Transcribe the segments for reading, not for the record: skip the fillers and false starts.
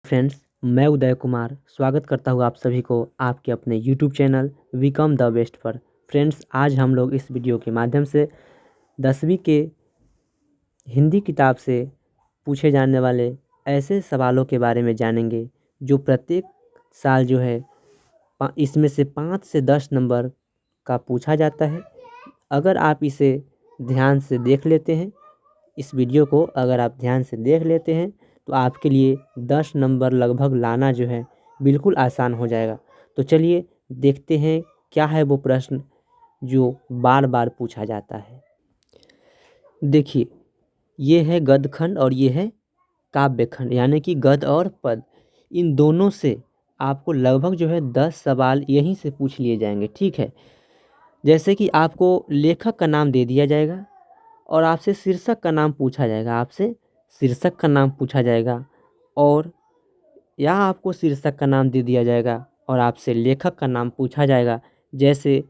Friends, मैं उदय कुमार स्वागत करता हूँ आप सभी को आपके अपने YouTube channel become the best पर। फ्रेंड्स, आज हम लोग इस वीडियो के माध्यम से 10वीं के हिंदी किताब से पूछे जाने वाले ऐसे सवालों के बारे में जानेंगे जो प्रत्येक साल जो है इसमें से 5 से 10 नंबर का पूछा जाता है। अगर आप इसे ध्यान से देख लेते हैं, इस वीडियो को अगर आप ध्यान से देख लेते हैं तो आपके लिए 10 नंबर लगभग लाना जो है बिल्कुल आसान हो जाएगा। तो चलिए देखते हैं क्या है वो प्रश्न जो बार बार पूछा जाता है। देखिए, ये है गद्य खंड और ये है काव्य खंड, यानी कि गद्य और पद। इन दोनों से आपको लगभग जो है 10 सवाल यहीं से पूछ लिए जाएंगे। ठीक है, जैसे कि आपको लेखक का नाम दे दिया जाएगा और आपसे शीर्षक का नाम पूछा जाएगा, आपसे शीर्षक का नाम पूछा जाएगा और या आपको शीर्षक का नाम दे दिया जाएगा और आपसे लेखक का नाम पूछा जाएगा। जैसे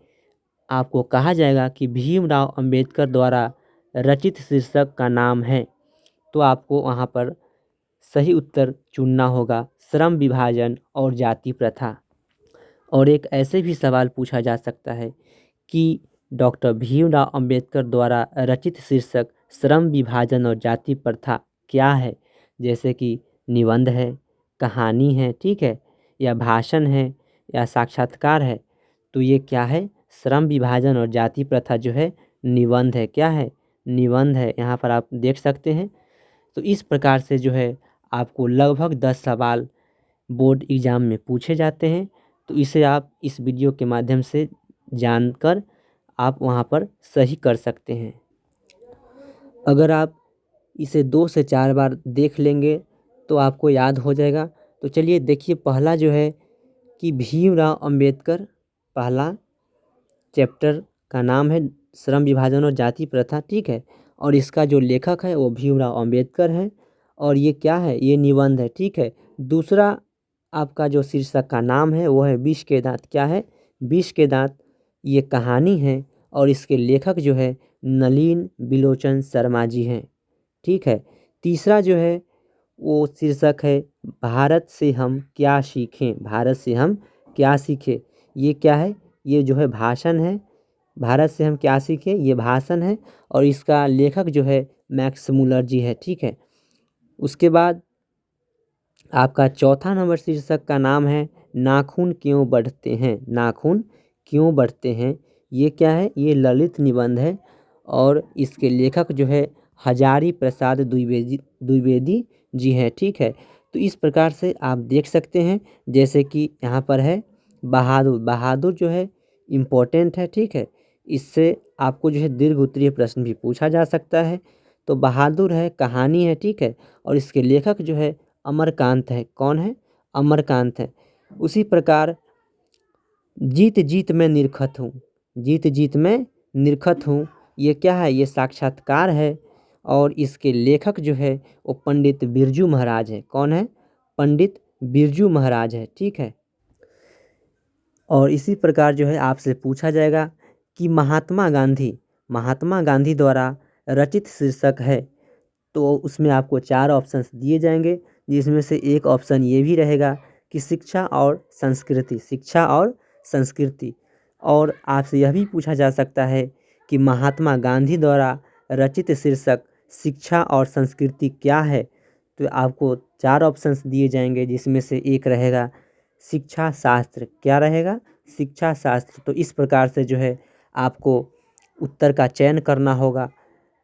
आपको कहा जाएगा कि भीमराव अंबेडकर द्वारा रचित शीर्षक का नाम है, तो आपको वहाँ पर सही उत्तर चुनना होगा श्रम विभाजन और जाति प्रथा। और एक ऐसे भी सवाल पूछा जा सकता है कि डॉक्टर भीमराव अंबेडकर द्वारा रचित शीर्षक श्रम विभाजन और जाति प्रथा क्या है। जैसे कि निबंध है, कहानी है, ठीक है, या भाषण है या साक्षात्कार है। तो ये क्या है? श्रम विभाजन और जाति प्रथा जो है निबंध है। क्या है? निबंध है। यहाँ पर आप देख सकते हैं। तो इस प्रकार से जो है आपको लगभग 10 सवाल बोर्ड एग्ज़ाम में पूछे जाते हैं। तो इसे आप इस वीडियो के माध्यम से जानकर आप वहाँ पर सही कर सकते हैं। अगर आप इसे 2 से 4 बार देख लेंगे तो आपको याद हो जाएगा। तो चलिए देखिए, पहला जो है कि भीमराव अंबेडकर, पहला चैप्टर का नाम है श्रम विभाजन और जाति प्रथा, ठीक है, और इसका जो लेखक है वो भीमराव अंबेडकर है और ये क्या है? ये निबंध है, ठीक है। दूसरा आपका जो शीर्षक का नाम है वो है विष के दांत। क्या है? विष के दांत, ये कहानी है और इसके लेखक जो है नलिन बिलोचन शर्मा जी हैं, ठीक है। तीसरा जो है वो शीर्षक है भारत से हम क्या सीखें। भारत से हम क्या सीखें, ये क्या है? ये जो है भाषण है। भारत से हम क्या सीखें, ये भाषण है और इसका लेखक जो है मैक्स मुलर जी है, ठीक है। उसके बाद आपका चौथा नंबर शीर्षक का नाम है नाखून क्यों बढ़ते हैं। नाखून क्यों बढ़ते हैं, ये क्या है? ये ललित निबंध है और इसके लेखक जो है हजारी प्रसाद द्विवेदी जी हैं, ठीक है। तो इस प्रकार से आप देख सकते हैं। जैसे कि यहाँ पर है बहादुर। बहादुर जो है इम्पोर्टेंट है, ठीक है। इससे आपको जो है दीर्घ उत्तरीय प्रश्न भी पूछा जा सकता है। तो बहादुर है, कहानी है, ठीक है, और इसके लेखक जो है अमरकांत है। कौन है? अमरकांत है। उसी प्रकार जीत जीत में निरखत हूँ। जीत जीत में निरखत हूँ, ये क्या है? ये साक्षात्कार है और इसके लेखक जो है वो पंडित बिरजू महाराज है। कौन है? पंडित बिरजू महाराज है, ठीक है। और इसी प्रकार जो है आपसे पूछा जाएगा कि महात्मा गांधी द्वारा रचित शीर्षक है। तो उसमें आपको 4 ऑप्शंस दिए जाएंगे, जिसमें से एक ऑप्शन ये भी रहेगा कि शिक्षा और संस्कृति। शिक्षा और संस्कृति। और आपसे यह भी पूछा जा सकता है कि महात्मा गांधी द्वारा रचित शीर्षक शिक्षा और संस्कृति क्या है। तो आपको 4 ऑप्शंस दिए जाएंगे, जिसमें से एक रहेगा शिक्षा शास्त्र। क्या रहेगा? शिक्षा शास्त्र। तो इस प्रकार से जो है आपको उत्तर का चयन करना होगा।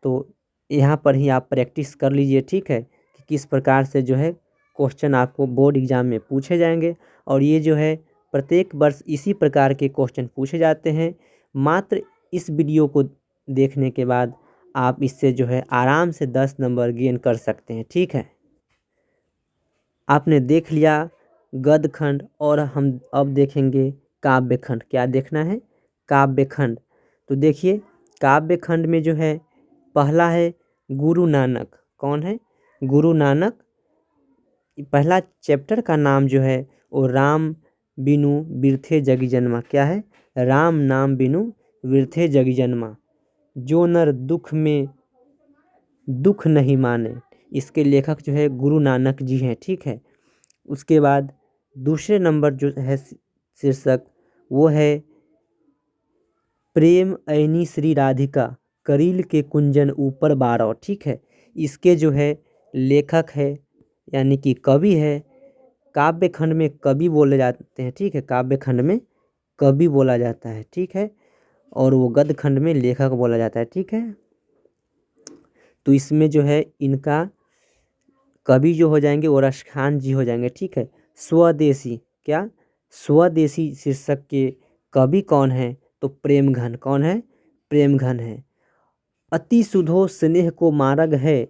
तो यहाँ पर ही आप प्रैक्टिस कर लीजिए, ठीक है, कि किस प्रकार से जो है क्वेश्चन आपको बोर्ड एग्जाम में पूछे जाएंगे। और ये जो है प्रत्येक वर्ष इसी प्रकार के क्वेश्चन पूछे जाते हैं। मात्र इस वीडियो को देखने के बाद आप इससे जो है आराम से 10 नंबर गेन कर सकते हैं, ठीक है। आपने देख लिया गद्य खंड और हम अब देखेंगे काव्य खंड। क्या देखना है? काव्य खंड। तो देखिए, काव्य खंड में जो है पहला है गुरु नानक। कौन है? गुरु नानक। पहला चैप्टर का नाम जो है वो राम बिनु बिरथे जगी जन्मा। क्या है? राम नाम बिनु बिरथे जगी जन्मा, जो नर दुख में दुख नहीं माने। इसके लेखक जो है गुरु नानक जी हैं, ठीक है। उसके बाद दूसरे नंबर जो है शीर्षक वो है प्रेम ऐनी श्री राधिका करील के कुंजन ऊपर बारह। ठीक है, इसके जो है लेखक है यानी कि कवि है, काव्य खंड में कवि बोले जाते हैं। ठीक है, काव्य खंड में कवि बोला जाता है। ठीक है, और वो गद्य खंड में लेखक बोला जाता है। ठीक है, तो इसमें जो है इनका कवि जो हो जाएंगे वो रसखान जी हो जाएंगे। ठीक है, स्वदेशी क्या स्वदेशी शीर्षक के कवि कौन है? तो प्रेमघन। कौन है? प्रेमघन है। अति सुधो स्नेह को मार्ग है,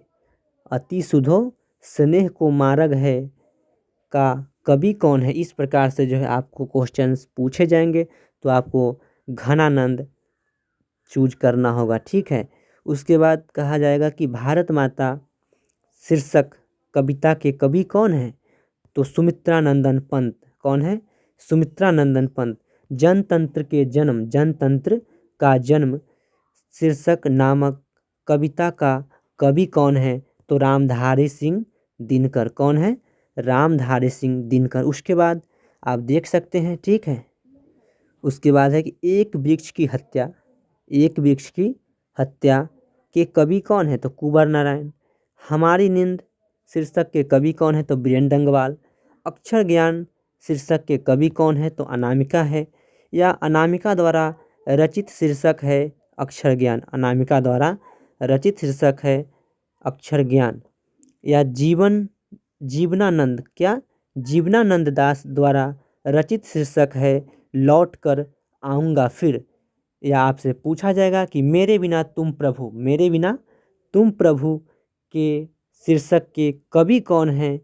अति सुधो स्नेह को मार्ग है का कवि कौन है? इस प्रकार से जो है आपको क्वेश्चंस पूछे जाएंगे, तो आपको घनानंद चूज करना होगा। ठीक है, उसके बाद कहा जाएगा कि भारत माता शीर्षक कविता के कवि कौन है? तो सुमित्रा नंदन पंत। कौन है? सुमित्रा नंदन पंत। जनतंत्र के जन्म, जनतंत्र का जन्म शीर्षक नामक कविता का कवि कौन है? तो रामधारी सिंह दिनकर। कौन है? रामधारी सिंह दिनकर। उसके बाद आप देख सकते हैं। ठीक है, उसके बाद है कि एक वृक्ष की हत्या, एक वृक्ष की हत्या के कवि कौन है? तो कुंवर नारायण। हमारी नींद शीर्षक के कवि कौन है? तो बीरेन डंगवाल। अक्षर ज्ञान शीर्षक के कवि कौन है? तो अनामिका है, या अनामिका द्वारा रचित शीर्षक है अक्षर ज्ञान। अनामिका द्वारा रचित शीर्षक है अक्षर ज्ञान। या जीवनानंद क्या जीवनानंद दास द्वारा रचित शीर्षक है लौट कर आऊँगा फिर। या आपसे पूछा जाएगा कि मेरे बिना तुम प्रभु, मेरे बिना तुम प्रभु के शीर्षक के कवि कौन हैं?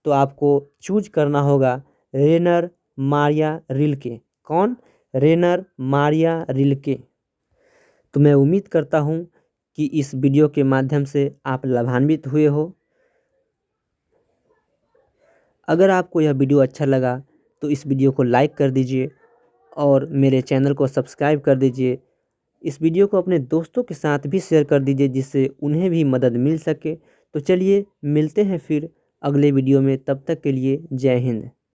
तो आपको चूज करना होगा रेनर मारिया रिल्के। कौन? रेनर मारिया रिल्के। तो मैं उम्मीद करता हूँ कि इस वीडियो के माध्यम से आप लाभान्वित हुए हो। अगर आपको यह वीडियो अच्छा लगा तो इस वीडियो को लाइक कर दीजिए और मेरे चैनल को सब्सक्राइब कर दीजिए। इस वीडियो को अपने दोस्तों के साथ भी शेयर कर दीजिए जिससे उन्हें भी मदद मिल सके। तो चलिए मिलते हैं फिर अगले वीडियो में, तब तक के लिए जय हिंद।